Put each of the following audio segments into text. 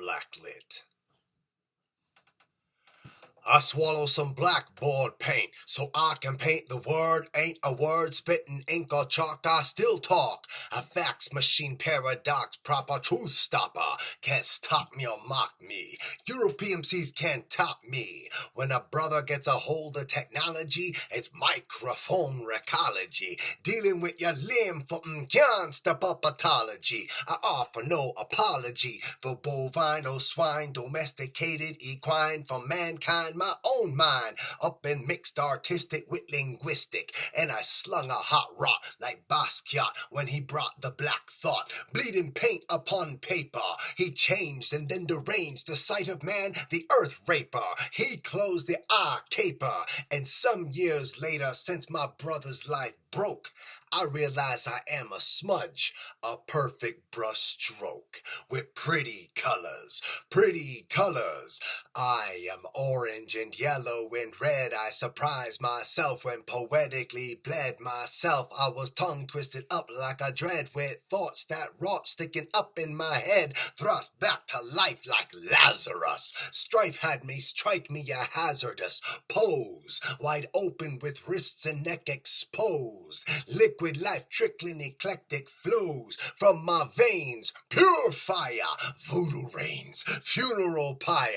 Blacklit. I swallow some blackboard paint so I can paint the word. Ain't a word, spitting ink or chalk, I still talk. A fax machine paradox, proper truth stopper. Can't stop me or mock me. European MCs can't top me. When a brother gets a hold of technology, it's microphone recology. Dealing with your limb for can't step up pathology. I offer no apology for bovine or swine, domesticated equine from mankind. My own mind up and mixed artistic with linguistic, and I slung a hot rot like Basquiat when he brought the black thought. Bleeding paint upon paper, he changed and then deranged the sight of man, the earth raper. He closed the eye caper, and some years later, since my brother's life broke, I realize I am a smudge, a perfect brush stroke with pretty colors, pretty colors. I am orange and yellow and red. I surprised myself when poetically bled myself. I was tongue twisted up like a dread with thoughts that rot sticking up in my head, thrust back to life like Lazarus. Strife had me strike me a hazardous pose, wide open with wrists and neck exposed. Liquid life trickling eclectic flows from my veins, pure fire, voodoo rains, funeral pyre.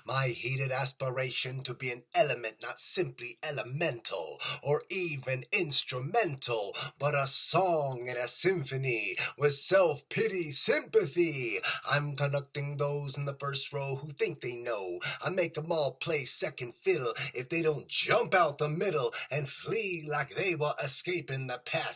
My heated aspiration to be an element, not simply elemental or even instrumental, but a song and a symphony with self-pity, sympathy. I'm conducting those in the first row who think they know. I make them all play second fiddle if they don't jump out the middle and flee like they were escaping the passage.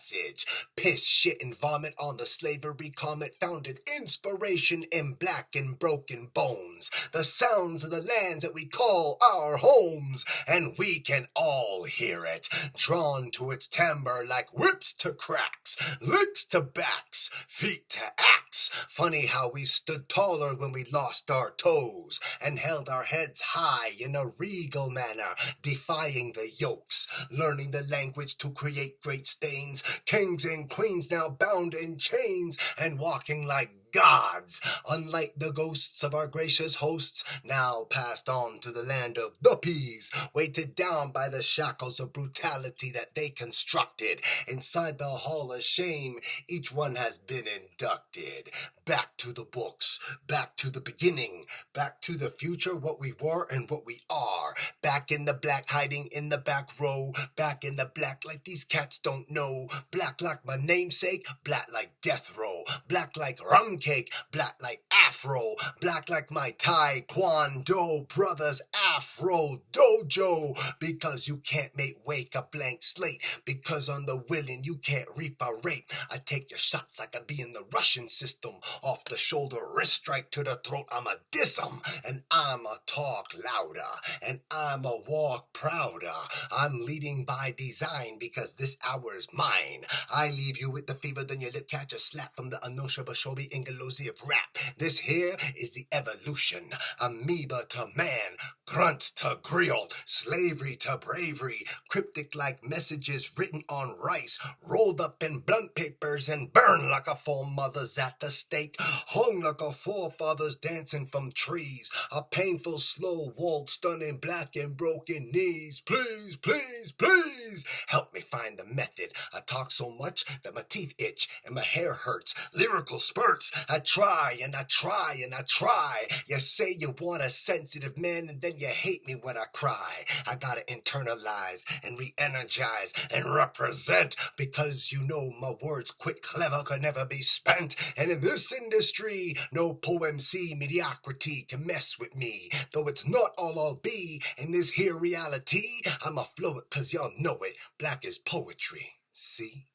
Piss, shit, and vomit on the slavery comet founded inspiration in black and broken bones. The sounds of the lands that we call our homes, and we can all hear it, drawn to its timbre like whips to cracks, licks to backs, feet to axe. Funny how we stood taller when we lost our toes and held our heads high in a regal manner, defying the yokes, learning the language to create great stains, kings and queens now bound in chains and walking like gods, unlike the ghosts of our gracious hosts, now passed on to the land of the peas, weighted down by the shackles of brutality that they constructed. Inside the hall of shame, each one has been inducted. Back to the books, back to the beginning, back to the future, what we were and what we are. Back in the black, hiding in the back row, back in the black like these cats don't know. Black like my namesake, black like death row, black like rum cake, black like afro, black like my taekwondo brothers afro dojo. Because you can't make a blank slate, because on the willing you can't reap a rape. I take your shots like I be in the Russian system, off the shoulder, wrist strike to the throat. I'm a diss 'em, and I'm a talk louder, and I'm a walk prouder. I'm leading by design because this hour is mine. I leave you with the fever, then your lip catch a slap from the Anosha Bashobi Ingalosi of rap. This here is the evolution. Amoeba to man, grunt to grill, slavery to bravery, cryptic like messages written on rice, rolled up in blunt papers and burned like a foremothers at the stake, hung like a forefathers dancing from trees, a painful slow waltz stunning black and broken knees. Please, please, please help me find the method. I talk so much that my teeth itch and my hair hurts. Lyrical spurts, I try and I try and I try. You say you want a sensitive man and then you hate me when I cry. I gotta internalize and re-energize and represent, because you know my words quick, clever, could never be spent. And in this industry, no poem C mediocrity can mess with me. Though it's not all I'll be in this here reality, I'ma flow it cause y'all know it. Black is poetry, see?